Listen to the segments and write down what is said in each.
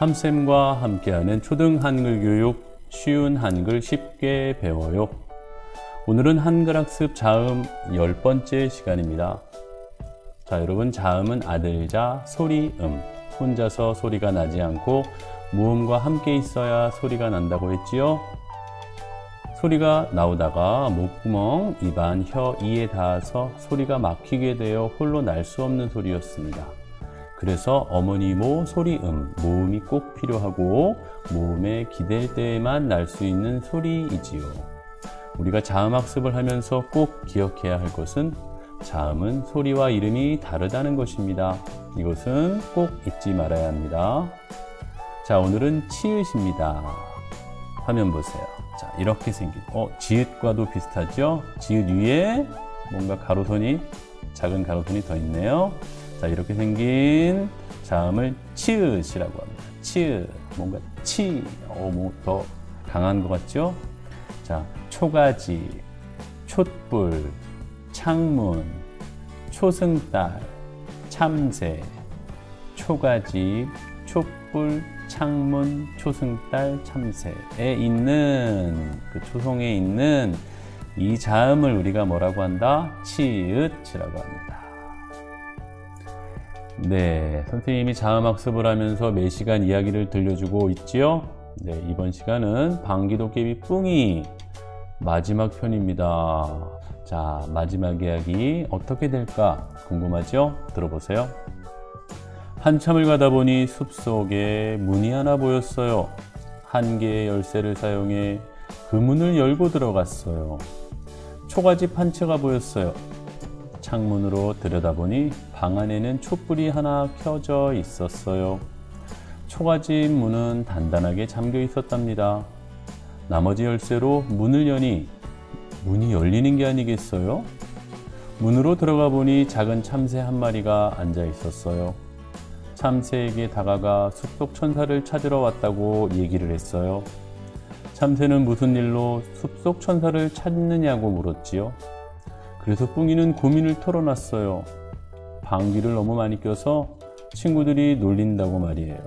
함쌤과 함께하는 초등 한글 교육 쉬운 한글 쉽게 배워요. 오늘은 한글 학습 자음 10번째 시간입니다. 자, 여러분, 자음은 아들자, 소리음. 혼자서 소리가 나지 않고 모음과 함께 있어야 소리가 난다고 했지요. 소리가 나오다가 목구멍, 입안, 혀, 이에 닿아서 소리가 막히게 되어 홀로 날 수 없는 소리였습니다. 그래서 어머니 모 소리음, 모음이 꼭 필요하고 모음에 기댈 때에만 날 수 있는 소리이지요. 우리가 자음 학습을 하면서 꼭 기억해야 할 것은 자음은 소리와 이름이 다르다는 것입니다. 이것은 꼭 잊지 말아야 합니다. 자, 오늘은 치읓입니다. 화면 보세요. 자, 이렇게 생긴 지읒과도 비슷하죠? 지읒 위에 뭔가 가로선이, 작은 가로선이 더 있네요. 자, 이렇게 생긴 자음을 치읓이라고 합니다. 치읓, 뭔가 뭐 더 강한 것 같죠? 자, 초가지, 촛불, 창문, 초승달, 참새, 초가지, 촛불, 창문, 초승달, 참새에 있는 그 초성에 있는 이 자음을 우리가 뭐라고 한다? 치읓이라고 합니다. 네, 선생님이 자음 학습을 하면서 매 시간 이야기를 들려주고 있지요. 네, 이번 시간은 방귀도깨비 뿡이 마지막 편입니다. 자, 마지막 이야기 어떻게 될까 궁금하죠? 들어보세요. 한참을 가다 보니 숲속에 문이 하나 보였어요. 한 개의 열쇠를 사용해 그 문을 열고 들어갔어요. 초가지 판처가 보였어요. 창문으로 들여다보니 방 안에는 촛불이 하나 켜져 있었어요. 초가지 문은 단단하게 잠겨 있었답니다. 나머지 열쇠로 문을 여니 문이 열리는 게 아니겠어요? 문으로 들어가 보니 작은 참새 한 마리가 앉아 있었어요. 참새에게 다가가 숲속 천사를 찾으러 왔다고 얘기를 했어요. 참새는 무슨 일로 숲속 천사를 찾느냐고 물었지요. 그래서 뿡이는 고민을 털어놨어요. 방귀를 너무 많이 껴서 친구들이 놀린다고 말이에요.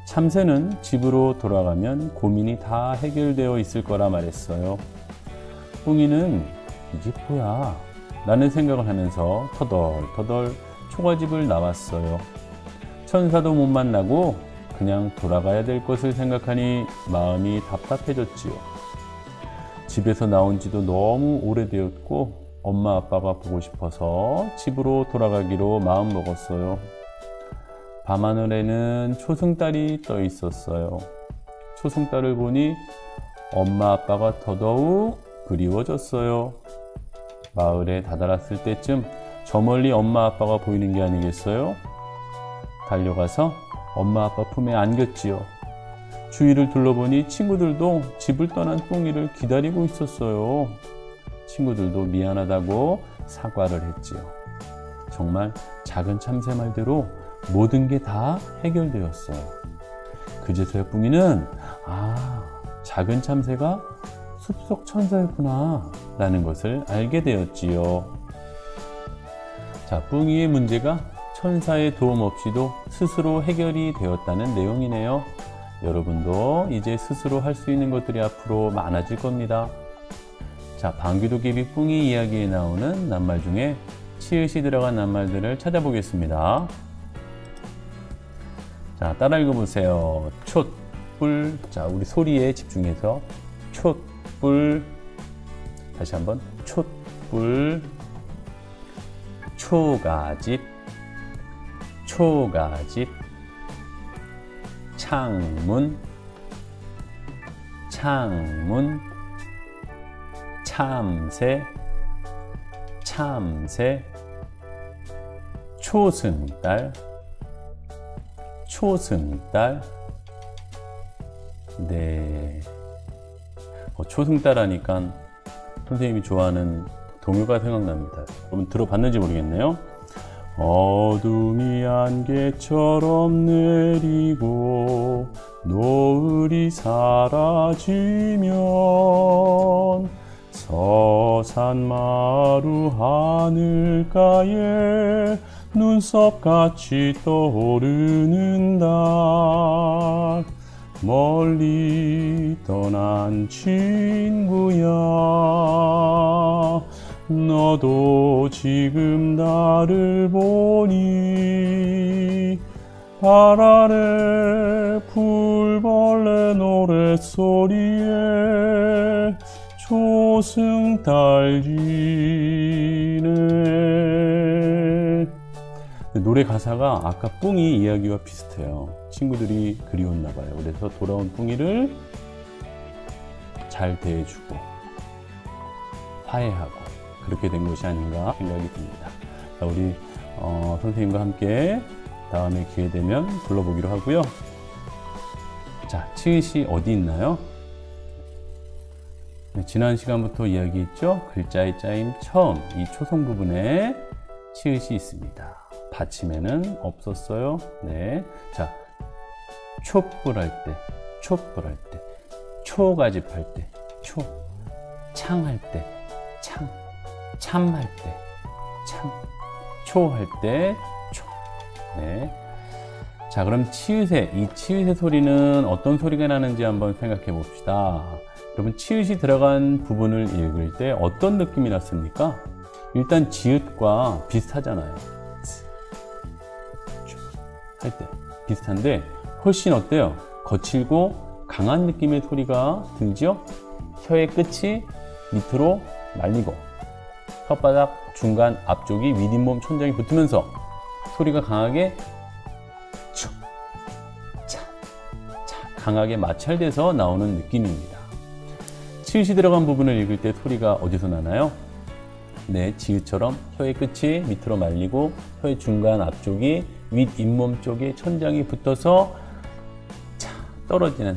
참새는 집으로 돌아가면 고민이 다 해결되어 있을 거라 말했어요. 뿡이는 이게 뭐야? 라는 생각을 하면서 터덜터덜 초가집을 나왔어요. 천사도 못 만나고 그냥 돌아가야 될 것을 생각하니 마음이 답답해졌지요. 집에서 나온 지도 너무 오래되었고 엄마 아빠가 보고 싶어서 집으로 돌아가기로 마음먹었어요. 밤하늘에는 초승달이 떠 있었어요. 초승달을 보니 엄마 아빠가 더더욱 그리워졌어요. 마을에 다다랐을 때쯤 저 멀리 엄마 아빠가 보이는 게 아니겠어요? 달려가서 엄마 아빠 품에 안겼지요. 주위를 둘러보니 친구들도 집을 떠난 뿡이를 기다리고 있었어요. 친구들도 미안하다고 사과를 했지요. 정말 작은 참새 말대로 모든 게 다 해결되었어요. 그제서야 뿡이는 작은 참새가 숲속 천사였구나 라는 것을 알게 되었지요. 자, 뿡이의 문제가 천사의 도움 없이도 스스로 해결이 되었다는 내용이네요. 여러분도 이제 스스로 할 수 있는 것들이 앞으로 많아질 겁니다. 자, 방귀도깨비 뿡이 이야기에 나오는 낱말 중에 치읓이 들어간 낱말들을 찾아보겠습니다. 자, 따라 읽어보세요. 촛불. 자, 우리 소리에 집중해서 촛불. 다시 한번 촛불. 초가집. 초가집. 창문. 창문. 참새. 참새. 초승달. 초승달. 네. 초승달 하니까 선생님이 좋아하는 동요가 생각납니다. 여러분 들어봤는지 모르겠네요. 어둠이 안개처럼 내리고 노을이 사라지면 서산마루 하늘가에 눈썹같이 떠오르는 달 멀리 떠난 친구야 너도 지금 나를 보니 발 아래 풀벌레 노랫소리에 조승달지네. 노래 가사가 아까 뿡이 이야기와 비슷해요. 친구들이 그리웠나 봐요. 그래서 돌아온 뿡이를 잘 대해주고 화해하고 그렇게 된 것이 아닌가 생각이 듭니다. 자, 우리 선생님과 함께 다음에 기회 되면 불러보기로 하고요. 자, 치읓이 어디 있나요? 네, 지난 시간부터 이야기했죠. 글자의 짜임 처음 이 초성 부분에 치읓이 있습니다. 받침에는 없었어요. 네, 자, 촛불할 때, 촛불할 때, 초가집할 때, 초, 창할 때, 창, 참할 때, 참, 초할 때, 초. 네. 자, 그럼 치읓의, 이 치읓의 소리는 어떤 소리가 나는지 한번 생각해 봅시다. 여러분, 치읓이 들어간 부분을 읽을 때 어떤 느낌이 났습니까? 일단 지읒과 비슷하잖아요. 할 때 비슷한데 훨씬 어때요? 거칠고 강한 느낌의 소리가 들죠? 혀의 끝이 밑으로 말리고 혓바닥 중간 앞쪽이 윗잇몸 천장에 붙으면서 소리가 강하게 쳐, 차, 강하게 마찰돼서 나오는 느낌입니다. 치읓이 들어간 부분을 읽을 때 소리가 어디서 나나요? 네, 지읒처럼 혀의 끝이 밑으로 말리고 혀의 중간 앞쪽이 윗잇몸 쪽에 천장이 붙어서 차, 떨어지는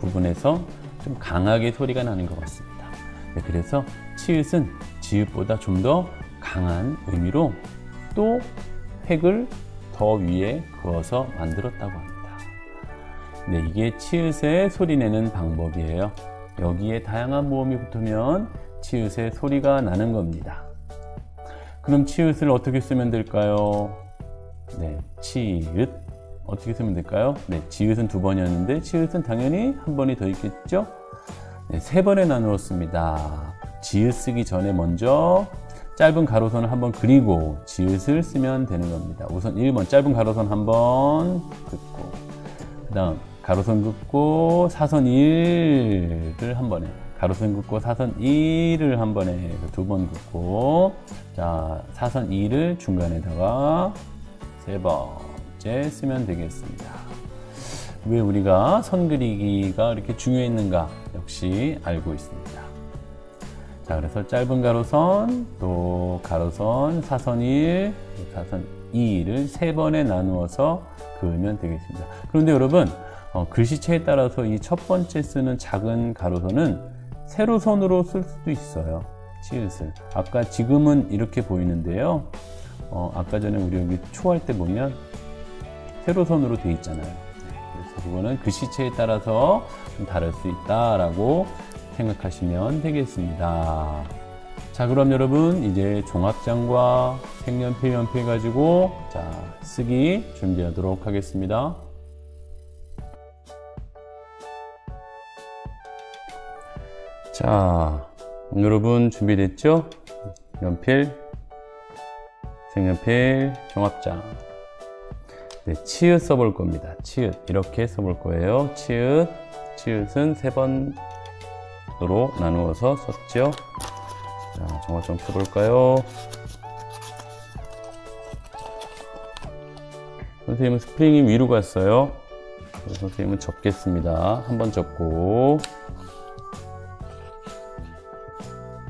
부분에서 좀 강하게 소리가 나는 것 같습니다. 네, 그래서 치읓은 지읒보다 좀 더 강한 의미로 또 획을 더 위에 그어서 만들었다고 합니다. 네, 이게 치읓의 소리내는 방법이에요. 여기에 다양한 모음이 붙으면 치읓의 소리가 나는 겁니다. 그럼 치읓을 어떻게 쓰면 될까요? 네, 치읓 어떻게 쓰면 될까요? 네, 지읒은 2번이었는데 치읓은 당연히 한 번이 더 있겠죠? 네, 3번에 나누었습니다. 지읒 쓰기 전에 먼저 짧은 가로선을 한번 그리고 지읒을 쓰면 되는 겁니다. 우선 1번 짧은 가로선 한번 긋고 그 다음 가로선 긋고 사선 1을 한 번에 가로선 긋고 사선 2를 한 번에 2번 긋고 자 사선 2를 중간에다가 3번째 쓰면 되겠습니다. 왜 우리가 선 그리기가 이렇게 중요했는가 역시 알고 있습니다. 자 그래서 짧은 가로선 또 가로선 사선 1 사선 2를 3번에 나누어서 그으면 되겠습니다. 그런데 여러분 글씨체에 따라서 이 첫 번째 쓰는 작은 가로선은 세로선으로 쓸 수도 있어요. 치읓을. 아까 지금은 이렇게 보이는데요. 아까 전에 우리 여기 초할 때 보면 세로선으로 되어 있잖아요. 그래서 그거는 글씨체에 따라서 좀 다를 수 있다라고 생각하시면 되겠습니다. 자 그럼 여러분 이제 종합장과 색연필 연필 가지고 자 쓰기 준비하도록 하겠습니다. 자 여러분 준비됐죠? 연필, 색연필, 종합장. 네, 치읓 써볼 겁니다. 치읓 이렇게 써볼 거예요. 치읓은 3번으로 나누어서 썼죠. 자, 종합장 써볼까요? 선생님은 스프링이 위로 갔어요. 선생님은 접겠습니다. 한 번 접고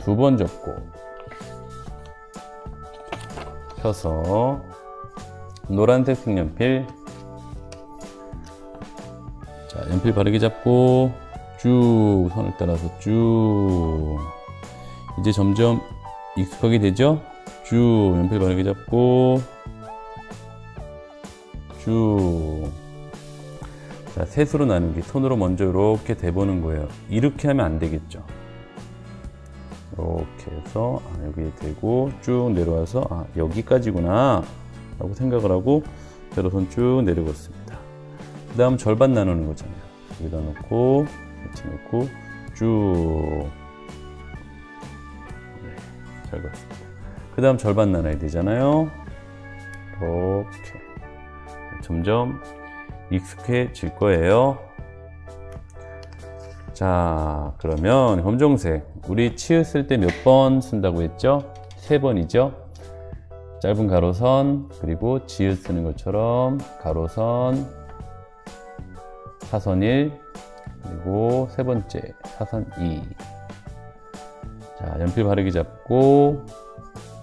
2번 접고 펴서 노란색 색연필 자 연필 바르게 잡고 쭉 선을 따라서 쭉 이제 점점 익숙하게 되죠? 쭉 연필 바르게 잡고 쭉 자 셋으로 나누기 손으로 먼저 이렇게 대보는 거예요. 이렇게 하면 안 되겠죠? 이렇게 해서 여기에 대고 쭉 내려와서 여기까지구나 라고 생각을 하고 세로선 쭉 내려갔습니다. 그 다음 절반 나누는 거잖아요. 여기다 놓고 같이 놓고 쭉 잘 갔습니다. 그 다음 절반 나눠야 되잖아요. 이렇게 점점 익숙해질 거예요. 자, 그러면 검정색 우리 치읓 쓸 때 몇 번 쓴다고 했죠? 3번이죠. 짧은 가로선 그리고 지읒 쓰는 것처럼 가로선 사선 1 그리고 세 번째 사선 2. 자, 연필 바르게 잡고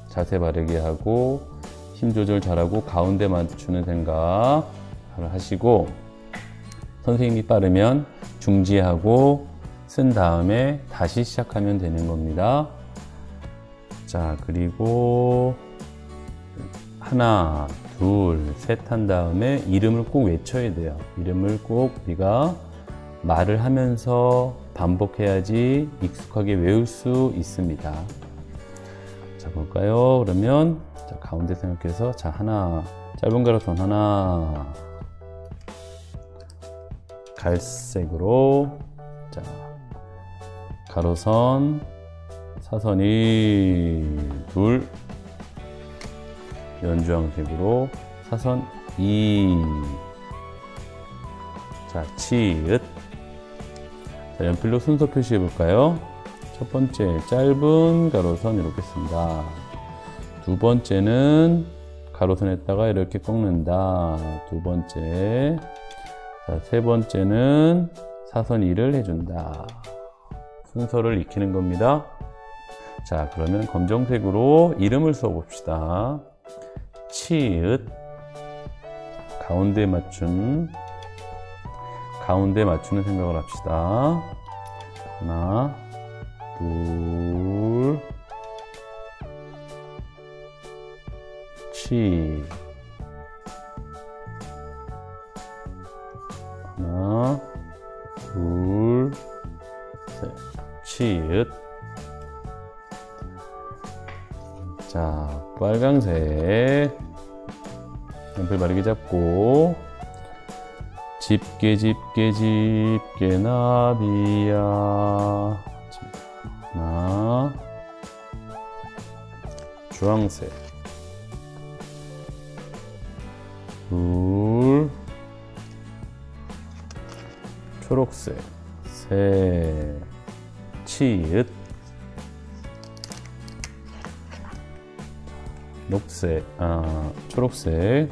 자세 바르게 하고 힘 조절 잘하고 가운데 맞추는 생각을 하시고 선생님이 빠르면 중지하고 쓴 다음에 다시 시작하면 되는 겁니다. 자, 그리고 하나, 둘, 셋 한 다음에 이름을 꼭 외쳐야 돼요. 이름을 꼭 우리가 말을 하면서 반복해야지 익숙하게 외울 수 있습니다. 자, 볼까요? 그러면 자, 가운데 생각해서 자, 하나, 짧은 가로선 하나, 갈색으로 자, 가로선 사선 1, 둘, 연주황색으로 사선 2. 자, 치읓. 자, 연필로 순서 표시해 볼까요? 첫 번째 짧은 가로선 이렇게 쓴다. 두 번째는 가로선에다가 이렇게 꺾는다. 두 번째. 자, 세 번째는 사선 2를 해준다. 순서를 익히는 겁니다. 자, 그러면 검정색으로 이름을 써봅시다. 치읓. 가운데 맞추는 생각을 합시다. 하나, 둘, 치. 하나, 둘, 셋. 치읓. 자, 빨강색 연필 바르게 잡고 집게 집게 집게 나비야. 하나, 주황색 둘, 초록색 셋, 치읓. 녹색, 초록색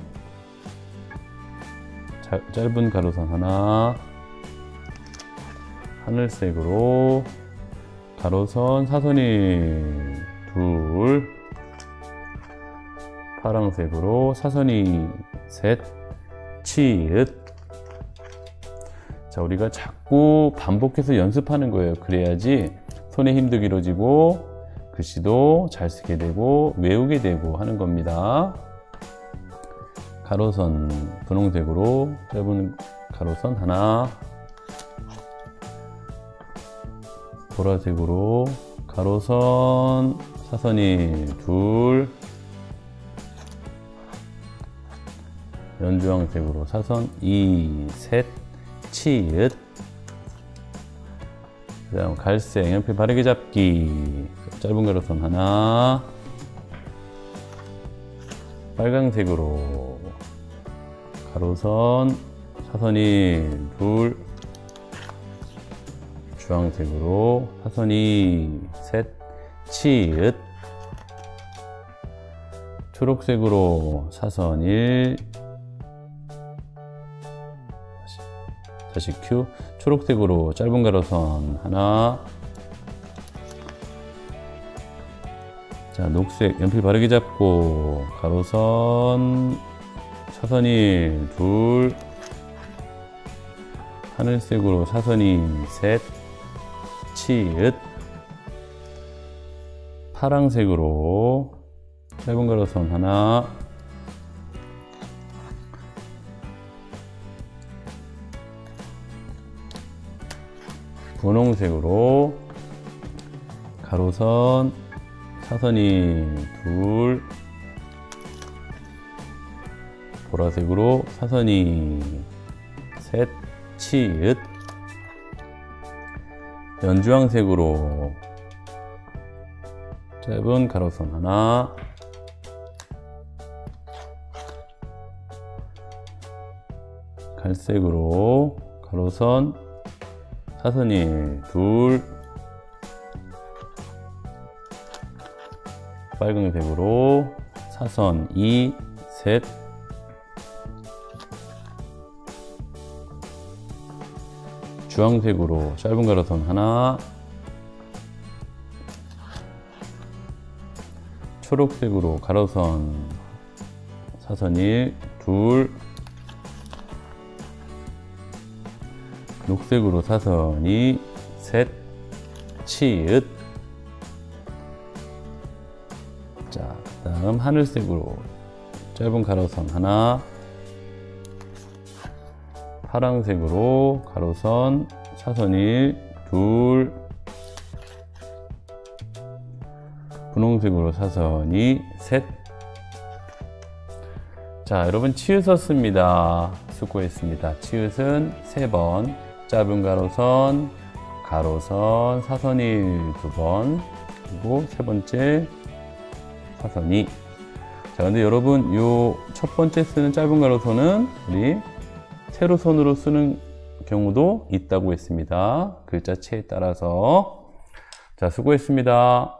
짧은 가로선 하나, 하늘색으로 가로선 사선이 둘, 파랑색으로 사선이 셋, 치읓. 자, 우리가 자꾸 반복해서 연습하는 거예요. 그래야지 손의 힘도 길어지고 글씨도 잘 쓰게 되고 외우게 되고 하는 겁니다. 가로선 분홍색으로 짧은 가로선 하나, 보라색으로 가로선 사선이 둘, 연주황색으로 사선 2, 셋, 치읓. 그 다음 갈색 연필 바르게 잡기 짧은 가로선 하나, 빨강색으로 가로선 사선이 둘, 주황색으로 사선이 셋, 치읓. 초록색으로 사선 1, 다시 큐. 초록색으로 짧은 가로선 하나. 자, 녹색 연필 바르게 잡고 가로선 사선이 둘, 하늘색으로 사선이 셋, 치읓. 파랑색으로 짧은 가로선 하나, 분홍색으로 가로선 사선이 둘, 보라색으로 사선이 셋, 치읓, 연주황색으로 짧은 가로선 하나, 갈색으로 가로선 사선이 둘, 빨강색으로 사선 2, 셋, 주황색으로 짧은 가로선 하나, 초록색으로 가로선 사선 1, 둘, 녹색으로 사선 2, 셋, 치읓. 자, 다음 하늘색으로 짧은 가로선 하나, 파란색으로 가로선 사선 1, 둘, 분홍색으로 사선 2, 셋. 자, 여러분 치읓 썼습니다. 수고했습니다. 치읓은 3번, 짧은 가로선, 가로선, 사선 1 2번, 그리고 세 번째 사선 2. 자, 근데 여러분 요 첫 번째 쓰는 짧은 가로선은 우리 세로선으로 쓰는 경우도 있다고 했습니다. 글자체에 따라서. 자, 수고했습니다.